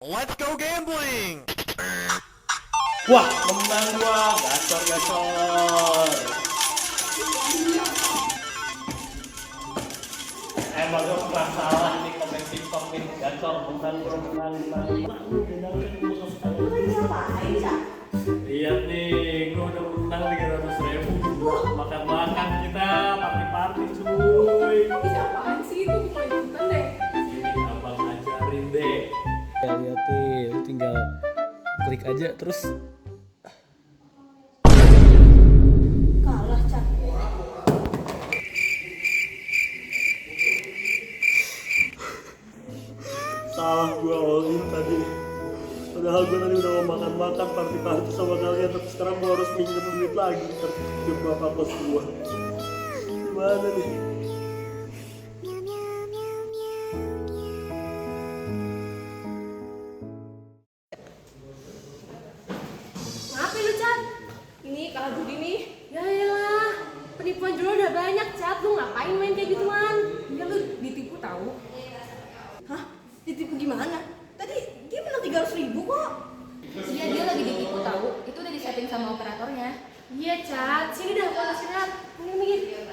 Let's go gambling! Wah, menang gua, gacor. Emang gua pernah salah nih komen TikTok nih, gacor, menang. Lihat nih, gua udah menang 300.000. Makan-makan kita, party-party cuy. Bisa apaan sih itu? Mau ikutan deh. Ini abang ajarin deh. Ya lihat nih, tinggal klik aja terus Kalah, Cak. Salah gua all-in tadi. Padahal gua tadi udah mau makan-makan party-party sama kalian, tapi sekarang gua harus minjem duit lagi ke bapak kos gua. Gimana nih? Ngapain lu, Cak? Ini kalah judi nih. Ya elah, penipuan jual udah banyak, Cak. Lu ngapain main kayak gituan? Ya lu ditipu tahu. Hah? Ditipu gimana? Tadi dia menang 300.000 kok. Iya, dia lagi ditipu tahu. Itu udah disetting sama operatornya. Iya, Cak. Sini dah, gua kasih lihat. Minggir.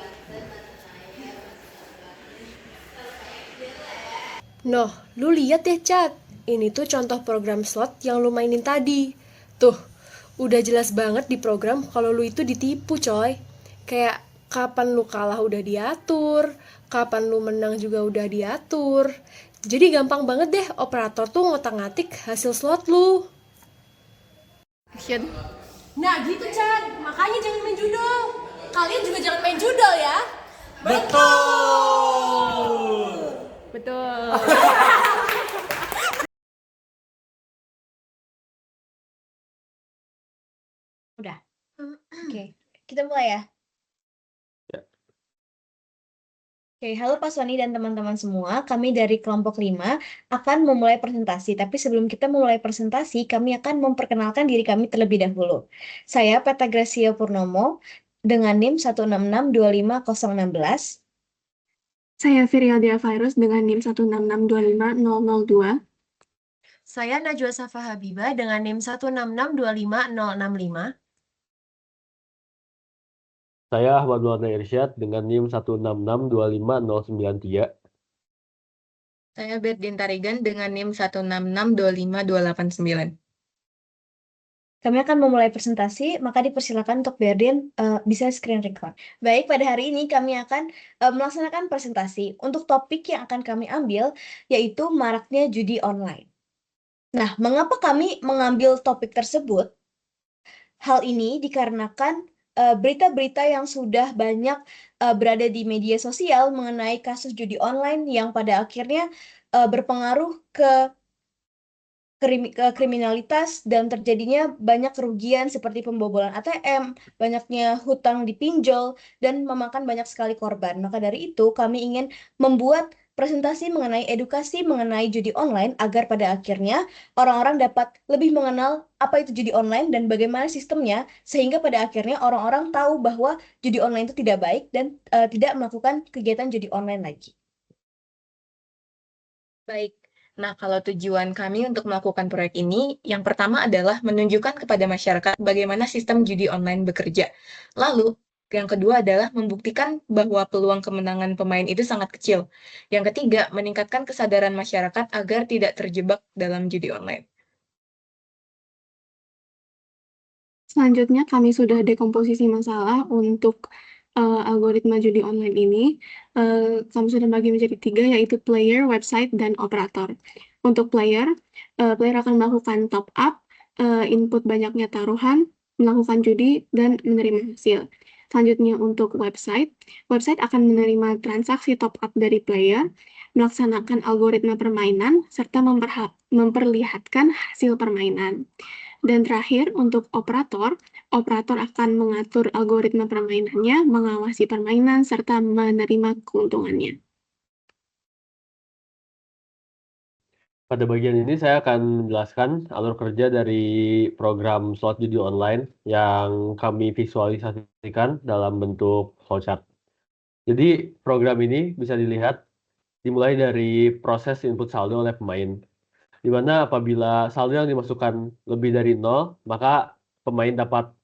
Noh, lu lihat deh, Chat. Ini tuh contoh program slot yang lu mainin tadi. Tuh, udah jelas banget di program kalau lu itu ditipu, coy. Kayak kapan lu kalah udah diatur, kapan lu menang juga udah diatur. Jadi gampang banget deh operator tuh ngotak-ngatik hasil slot lu. Action. Nah, gitu, Cak. Makanya jangan main judol. Kalian juga jangan main judol ya. Betul. Udah. Oke, kita mulai ya. Oke, halo Pak Sony dan teman-teman semua. Kami dari kelompok 5 akan memulai presentasi. Tapi sebelum kita memulai presentasi, kami akan memperkenalkan diri kami terlebih dahulu. Saya Peta Gracia Purnomo dengan NIM 1662516. Saya Virialdia Virus dengan NIM 166250002. Saya Najwa Safa Habibah dengan NIM 166250065. Saya Ahmad Maulana Irsyad dengan NIM 1662593. Saya Berdin Tarigan dengan NIM 166252889. Kami akan memulai presentasi, maka dipersilakan untuk Berdin bisa screen record. Baik, pada hari ini kami akan melaksanakan presentasi. Untuk topik yang akan kami ambil, yaitu maraknya judi online. Nah, mengapa kami mengambil topik tersebut? Hal ini dikarenakan berita-berita yang sudah banyak berada di media sosial mengenai kasus judi online yang pada akhirnya berpengaruh ke kriminalitas dan terjadinya banyak kerugian seperti pembobolan ATM, banyaknya hutang dipinjol, dan memakan banyak sekali korban. Maka dari itu kami ingin membuat presentasi mengenai edukasi mengenai judi online agar pada akhirnya orang-orang dapat lebih mengenal apa itu judi online dan bagaimana sistemnya, sehingga pada akhirnya orang-orang tahu bahwa judi online itu tidak baik dan tidak melakukan kegiatan judi online lagi. Baik. Nah, kalau tujuan kami untuk melakukan proyek ini, yang pertama adalah menunjukkan kepada masyarakat bagaimana sistem judi online bekerja. Lalu, yang kedua adalah membuktikan bahwa peluang kemenangan pemain itu sangat kecil. Yang ketiga, meningkatkan kesadaran masyarakat agar tidak terjebak dalam judi online. Selanjutnya kami sudah dekomposisi masalah untuk algoritma judi online ini. Kami sudah bagi menjadi 3, yaitu player, website, dan operator. Untuk player, player akan melakukan top up, input banyaknya taruhan, melakukan judi, dan menerima hasil. Selanjutnya untuk website, website akan menerima transaksi top up dari player, melaksanakan algoritma permainan, serta memperlihatkan hasil permainan. Dan terakhir, untuk operator, operator akan mengatur algoritma permainannya, mengawasi permainan, serta menerima keuntungannya. Pada bagian ini saya akan menjelaskan alur kerja dari program slot judi online yang kami visualisasikan dalam bentuk flowchart. Jadi program ini bisa dilihat dimulai dari proses input saldo oleh pemain. di mana apabila saldo yang dimasukkan lebih dari 0, maka pemain dapat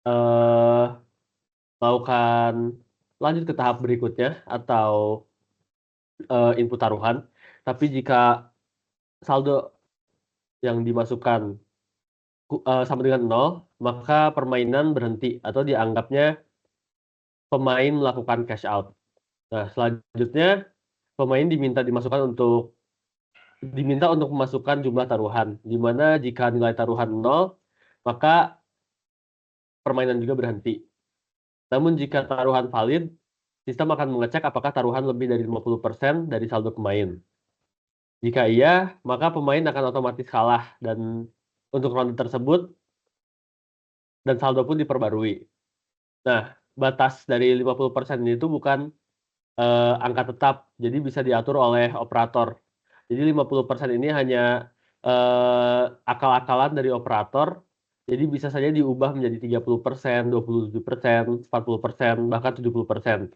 eh, melakukan lanjut ke tahap berikutnya atau input taruhan. Tapi jika saldo yang dimasukkan sama dengan 0, maka permainan berhenti atau dianggapnya pemain melakukan cash out. Nah, selanjutnya pemain diminta untuk memasukkan jumlah taruhan, di mana jika nilai taruhan 0, maka permainan juga berhenti. Namun jika taruhan valid, sistem akan mengecek apakah taruhan lebih dari 50% dari saldo pemain. Jika iya, maka pemain akan otomatis kalah dan untuk ronde tersebut dan saldo pun diperbarui. Nah, batas dari 50% itu bukan angka tetap, jadi bisa diatur oleh operator. Jadi 50% ini hanya akal-akalan dari operator, jadi bisa saja diubah menjadi 30%, 27%, 40%, bahkan 70%.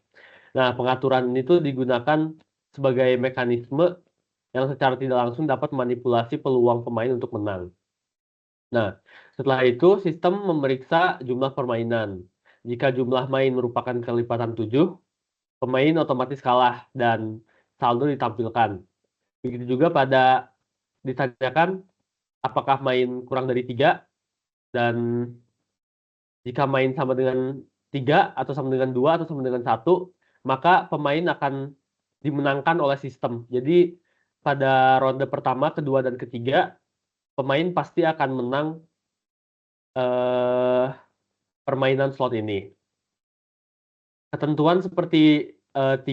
Nah, pengaturan ini tuh digunakan sebagai mekanisme yang secara tidak langsung dapat manipulasi peluang pemain untuk menang. Nah, setelah itu sistem memeriksa jumlah permainan. Jika jumlah main merupakan kelipatan 7, pemain otomatis kalah dan saldo ditampilkan. Begitu juga pada ditanyakan apakah main kurang dari 3, dan jika main sama dengan 3 atau sama dengan 2 atau sama dengan 1, maka pemain akan dimenangkan oleh sistem. Jadi pada ronde pertama, kedua, dan ketiga, pemain pasti akan menang permainan slot ini. Ketentuan seperti 3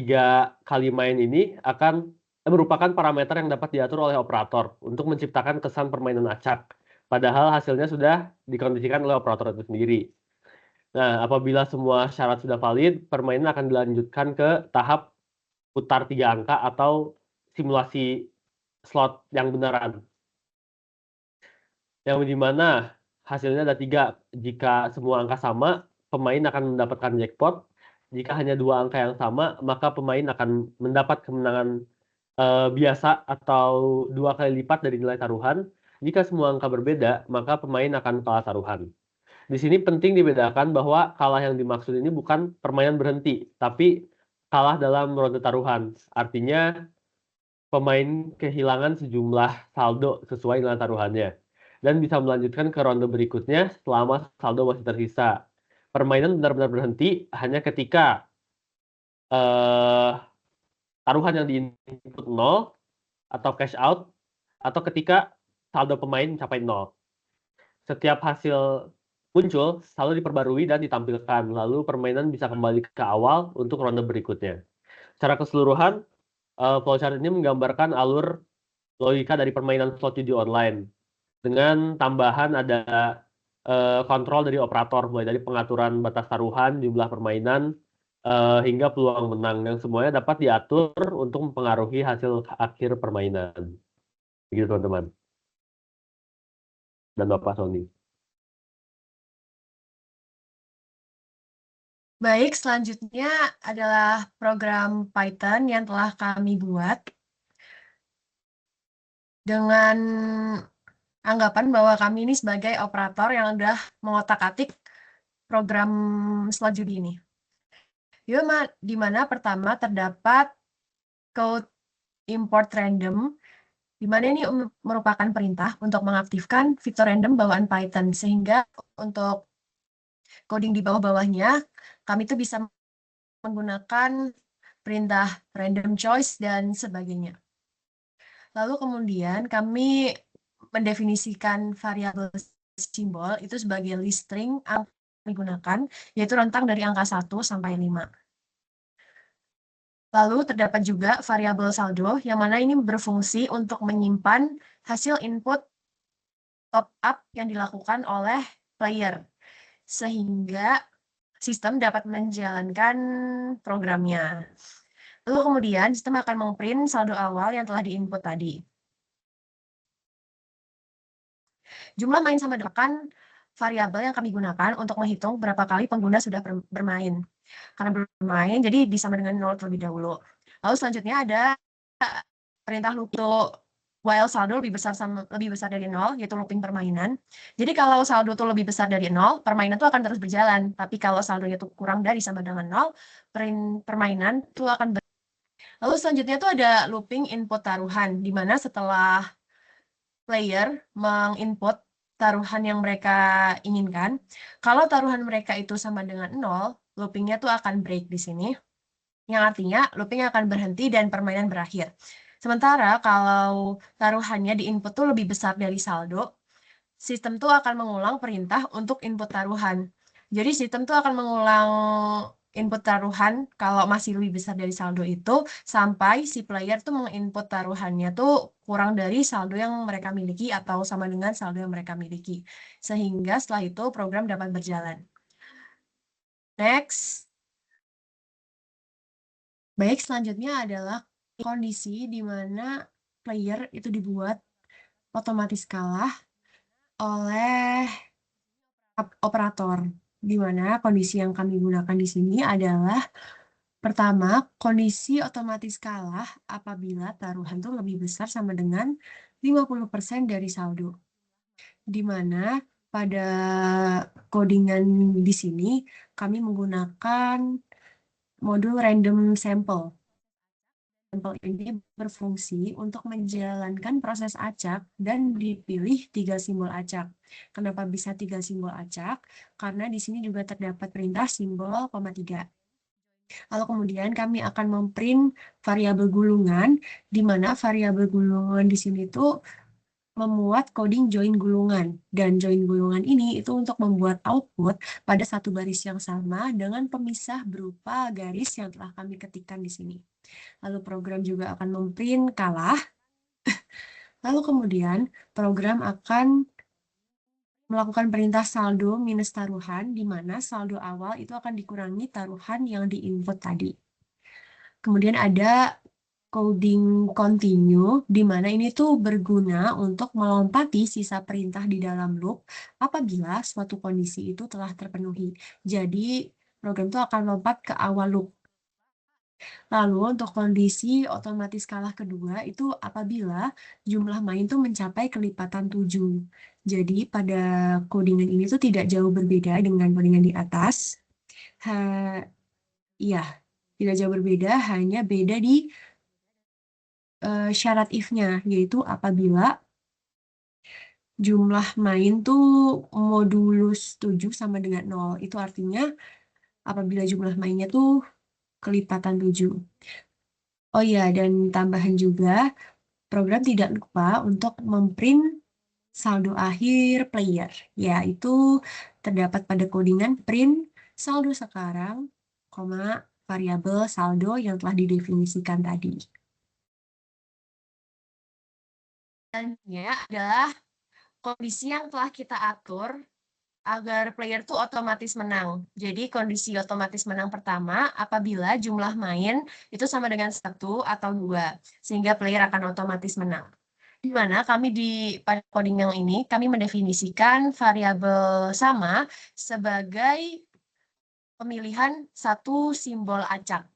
kali main ini akan merupakan parameter yang dapat diatur oleh operator untuk menciptakan kesan permainan acak. Padahal hasilnya sudah dikondisikan oleh operator itu sendiri. Nah, apabila semua syarat sudah valid, permainan akan dilanjutkan ke tahap putar 3 angka atau simulasi slot yang beneran. Yang dimana hasilnya ada 3. Jika semua angka sama, pemain akan mendapatkan jackpot. Jika hanya 2 angka yang sama, maka pemain akan mendapat kemenangan biasa atau 2 kali lipat dari nilai taruhan. Jika semua angka berbeda, maka pemain akan kalah taruhan. Di sini penting dibedakan bahwa kalah yang dimaksud ini bukan permainan berhenti, tapi kalah dalam ronde taruhan. Artinya pemain kehilangan sejumlah saldo sesuai dengan taruhannya dan bisa melanjutkan ke ronde berikutnya selama saldo masih tersisa. Permainan benar-benar berhenti hanya ketika taruhan yang di-input 0 atau cash out, atau ketika saldo pemain mencapai 0. Setiap hasil muncul, saldo diperbarui dan ditampilkan, lalu permainan bisa kembali ke awal untuk ronde berikutnya. Secara keseluruhan, flowchart ini menggambarkan alur logika dari permainan slot judi online. Dengan tambahan ada kontrol dari operator, mulai dari pengaturan batas taruhan, jumlah permainan, hingga peluang menang, yang semuanya dapat diatur untuk mempengaruhi hasil akhir permainan. Begitu teman-teman. Dan Bapak Sony. Baik, selanjutnya adalah program Python yang telah kami buat dengan anggapan bahwa kami ini sebagai operator yang sudah mengotak-atik program slot judi ini. Di mana pertama terdapat code import random, di mana ini merupakan perintah untuk mengaktifkan fitur random bawaan Python, sehingga untuk coding di bawah-bawahnya, kami itu bisa menggunakan perintah random choice dan sebagainya. Lalu kemudian kami mendefinisikan variabel simbol itu sebagai list string yang digunakan, yaitu rentang dari angka 1 sampai 5. Lalu terdapat juga variabel saldo, yang mana ini berfungsi untuk menyimpan hasil input top up yang dilakukan oleh player, sehingga sistem dapat menjalankan programnya. Lalu kemudian sistem akan memprint saldo awal yang telah diinput tadi. Jumlah main sama dengan variabel yang kami gunakan untuk menghitung berapa kali pengguna sudah bermain. Karena bermain, jadi disama dengan 0 terlebih dahulu. Lalu selanjutnya ada perintah loop. while saldo lebih besar dari 0, yaitu looping permainan. Jadi kalau saldo tuh lebih besar dari 0, permainan tuh akan terus berjalan. Tapi kalau saldonya tuh kurang dari sama dengan 0, permainan tuh akan Lalu selanjutnya tuh ada looping input taruhan, di mana setelah player menginput taruhan yang mereka inginkan, kalau taruhan mereka itu sama dengan 0, loopingnya tuh akan break di sini, yang artinya looping akan berhenti dan permainan berakhir. Sementara kalau taruhannya di input tuh lebih besar dari saldo, sistem tuh akan mengulang perintah untuk input taruhan. Jadi sistem tuh akan mengulang input taruhan kalau masih lebih besar dari saldo itu sampai si player tuh menginput taruhannya tuh kurang dari saldo yang mereka miliki atau sama dengan saldo yang mereka miliki. Sehingga setelah itu program dapat berjalan. Next. Baik, selanjutnya adalah kondisi di mana player itu dibuat otomatis kalah oleh operator, di mana kondisi yang kami gunakan di sini adalah pertama, kondisi otomatis kalah apabila taruhan itu lebih besar sama dengan 50% dari saldo. Di mana pada codingan di sini kami menggunakan modul random sample. Sampel ini berfungsi untuk menjalankan proses acak dan dipilih 3 simbol acak. Kenapa bisa 3 simbol acak? Karena di sini juga terdapat perintah simbol koma 3. Lalu kemudian kami akan memprint variabel gulungan, di mana variabel gulungan di sini tuh memuat coding join gulungan. Dan join gulungan ini itu untuk membuat output pada satu baris yang sama dengan pemisah berupa garis yang telah kami ketikkan di sini. Lalu program juga akan memprint kalah. Lalu kemudian program akan melakukan perintah saldo minus taruhan, di mana saldo awal itu akan dikurangi taruhan yang diinput tadi. Kemudian ada coding continue, di mana ini tuh berguna untuk melompati sisa perintah di dalam loop apabila suatu kondisi itu telah terpenuhi. Jadi program itu akan lompat ke awal loop. Lalu untuk kondisi otomatis kalah kedua itu apabila jumlah main tuh mencapai kelipatan 7. Jadi pada codingan ini tuh tidak jauh berbeda dengan codingan di atas. Iya, tidak jauh berbeda, hanya beda di syarat if-nya, yaitu apabila jumlah main tuh modulus 7 sama dengan 0. Itu artinya apabila jumlah mainnya tuh kelipatan 7. Oh iya, dan tambahan juga, program tidak lupa untuk memprint saldo akhir player, yaitu terdapat pada codingan print saldo sekarang, variabel saldo yang telah didefinisikan tadi. Selanjutnya adalah kondisi yang telah kita atur agar player tuh otomatis menang. Jadi kondisi otomatis menang pertama apabila jumlah main itu sama dengan 1 atau 2, sehingga player akan otomatis menang. Di mana kami pada coding yang ini, kami mendefinisikan variabel sama sebagai pemilihan satu simbol acak.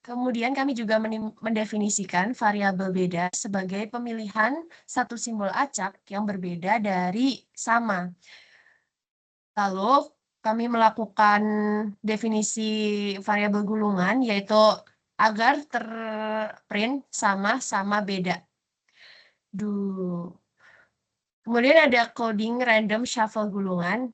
Kemudian kami juga mendefinisikan variabel beda sebagai pemilihan satu simbol acak yang berbeda dari sama. Lalu kami melakukan definisi variabel gulungan, yaitu agar terprint sama beda. Kemudian ada coding random shuffle gulungan.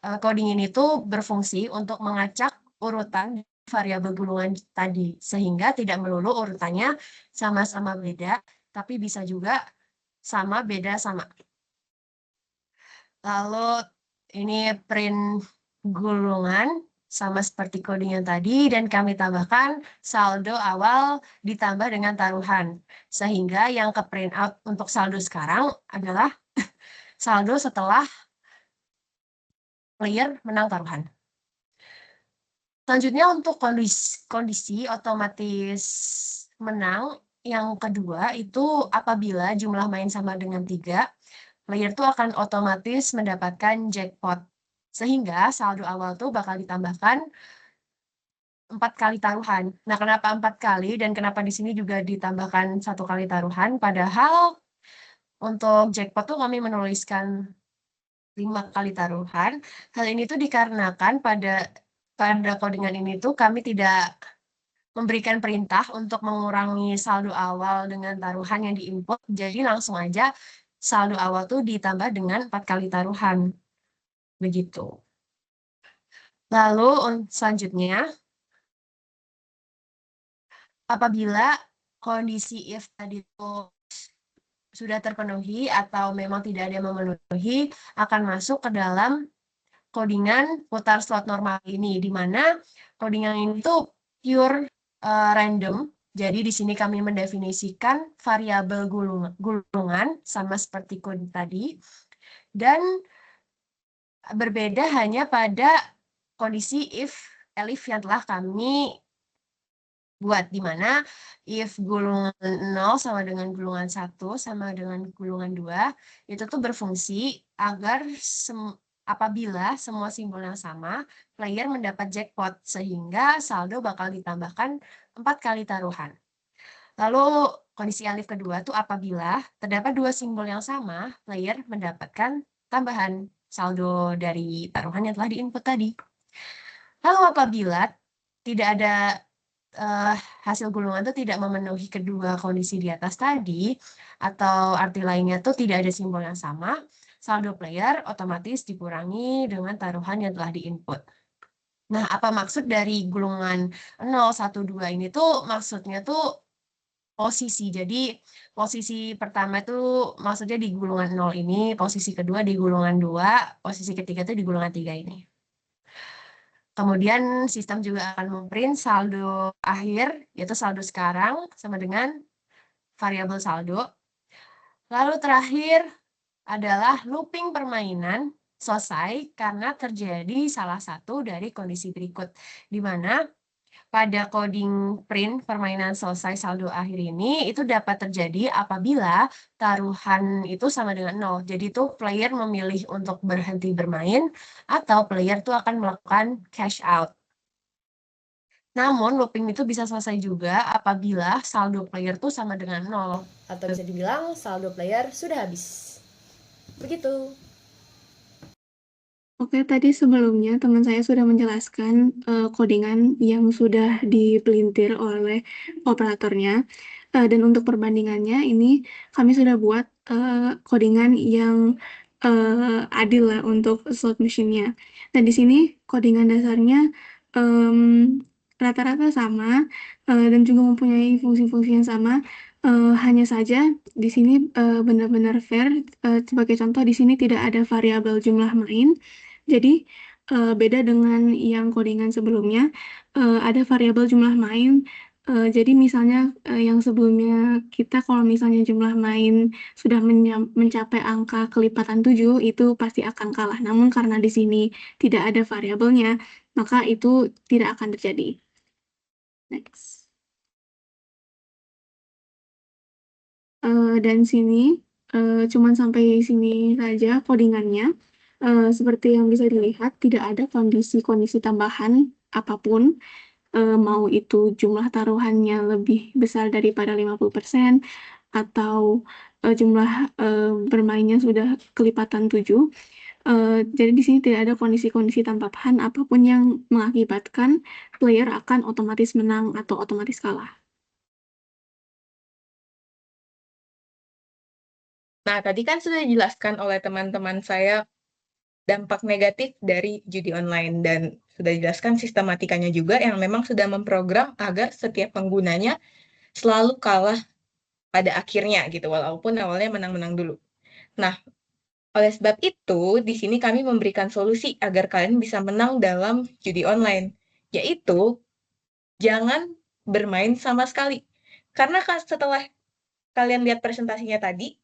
Coding ini tuh berfungsi untuk mengacak urutan variabel gulungan tadi, sehingga tidak melulu urutannya sama-sama beda, tapi bisa juga sama beda sama. Lalu ini print gulungan sama seperti coding yang tadi, dan kami tambahkan saldo awal ditambah dengan taruhan, sehingga yang ke print out untuk saldo sekarang adalah saldo setelah player menang taruhan. Selanjutnya untuk kondisi otomatis menang yang kedua itu apabila jumlah main sama dengan 3, player tuh akan otomatis mendapatkan jackpot. Sehingga saldo awal tuh bakal ditambahkan 4 kali taruhan. Nah, kenapa 4 kali dan kenapa di sini juga ditambahkan 1 kali taruhan? Padahal untuk jackpot tuh kami menuliskan 5 kali taruhan. Hal ini tuh dikarenakan pada codingan ini tuh kami tidak memberikan perintah untuk mengurangi saldo awal dengan taruhan yang diinput. Jadi langsung aja saldo awal tuh ditambah dengan 4 kali taruhan. Begitu. Lalu selanjutnya, apabila kondisi if tadi itu sudah terpenuhi atau memang tidak ada yang memenuhi, akan masuk ke dalam codingan putar slot normal ini, di mana codingan ini tuh pure random. Jadi di sini kami mendefinisikan variabel gulungan sama seperti kode tadi, dan berbeda hanya pada kondisi if elif yang telah kami buat, di mana if gulungan 0 sama dengan gulungan 1 sama dengan gulungan 2 itu tuh berfungsi agar apabila semua simbol yang sama, player mendapat jackpot sehingga saldo bakal ditambahkan 4 kali taruhan. Lalu kondisi alif kedua tuh apabila terdapat 2 simbol yang sama, player mendapatkan tambahan saldo dari taruhan yang telah diinput tadi. Lalu apabila tidak ada hasil gulungan itu tidak memenuhi kedua kondisi di atas tadi, atau arti lainnya tuh tidak ada simbol yang sama, saldo player otomatis dikurangi dengan taruhan yang telah diinput. Nah, apa maksud dari gulungan 0, 1, 2 ini tuh maksudnya tuh posisi. Jadi posisi pertama itu maksudnya di gulungan 0 ini, posisi kedua di gulungan 2, posisi ketiga itu di gulungan 3 ini. Kemudian sistem juga akan memprint saldo akhir, yaitu saldo sekarang sama dengan variabel saldo. Lalu terakhir adalah looping permainan selesai karena terjadi salah satu dari kondisi berikut, di mana pada coding print permainan selesai saldo akhir ini itu dapat terjadi apabila taruhan itu sama dengan 0. Jadi itu player memilih untuk berhenti bermain atau player itu akan melakukan cash out. Namun looping itu bisa selesai juga apabila saldo player itu sama dengan 0. Atau bisa dibilang saldo player sudah habis. Begitu. Oke, tadi sebelumnya teman saya sudah menjelaskan codingan yang sudah dipelintir oleh operatornya. Dan untuk perbandingannya, ini kami sudah buat codingan yang adil lah untuk slot machine-nya. Dan di sini codingan dasarnya rata-rata sama dan juga mempunyai fungsi-fungsi yang sama. Hanya saja di sini benar-benar fair. Sebagai contoh, di sini tidak ada variabel jumlah main. Jadi beda dengan yang codingan sebelumnya, ada variabel jumlah main. Jadi misalnya yang sebelumnya kita kalau misalnya jumlah main sudah mencapai angka kelipatan 7, itu pasti akan kalah. Namun karena di sini tidak ada variabelnya, maka itu tidak akan terjadi. Next. Dan sini cuman sampai sini saja codingannya. Seperti yang bisa dilihat, tidak ada kondisi-kondisi tambahan apapun, mau itu jumlah taruhannya lebih besar daripada 50% atau jumlah bermainnya sudah kelipatan 7. Jadi di sini tidak ada kondisi-kondisi tambahan apapun yang mengakibatkan player akan otomatis menang atau otomatis kalah. Nah, tadi kan sudah dijelaskan oleh teman-teman saya dampak negatif dari judi online dan sudah dijelaskan sistematikanya juga yang memang sudah memprogram agar setiap penggunanya selalu kalah pada akhirnya gitu, walaupun awalnya menang-menang dulu. Nah, oleh sebab itu, di sini kami memberikan solusi agar kalian bisa menang dalam judi online, yaitu jangan bermain sama sekali. Karena setelah kalian lihat presentasinya tadi,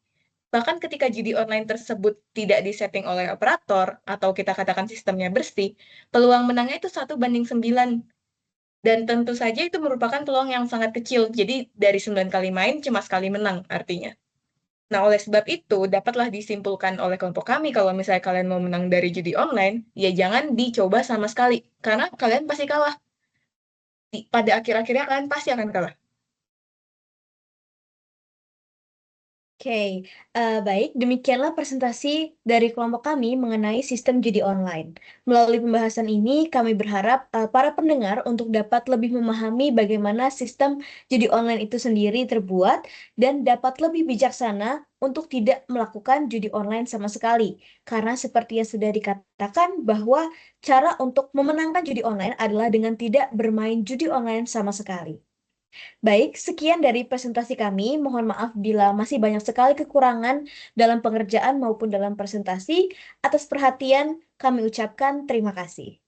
bahkan ketika judi online tersebut tidak disetting oleh operator, atau kita katakan sistemnya bersih, peluang menangnya itu 1/9. Dan tentu saja itu merupakan peluang yang sangat kecil. Jadi dari 9 kali main, cuma sekali menang artinya. Nah, oleh sebab itu, dapatlah disimpulkan oleh kelompok kami, kalau misalnya kalian mau menang dari judi online, ya jangan dicoba sama sekali, karena kalian pasti kalah. pada akhir-akhirnya kalian pasti akan kalah. Oke, baik. Demikianlah presentasi dari kelompok kami mengenai sistem judi online. Melalui pembahasan ini, kami berharap para pendengar untuk dapat lebih memahami bagaimana sistem judi online itu sendiri terbuat dan dapat lebih bijaksana untuk tidak melakukan judi online sama sekali. Karena seperti yang sudah dikatakan bahwa cara untuk memenangkan judi online adalah dengan tidak bermain judi online sama sekali. Baik, sekian dari presentasi kami. Mohon maaf bila masih banyak sekali kekurangan dalam pengerjaan maupun dalam presentasi. Atas perhatian, kami ucapkan terima kasih.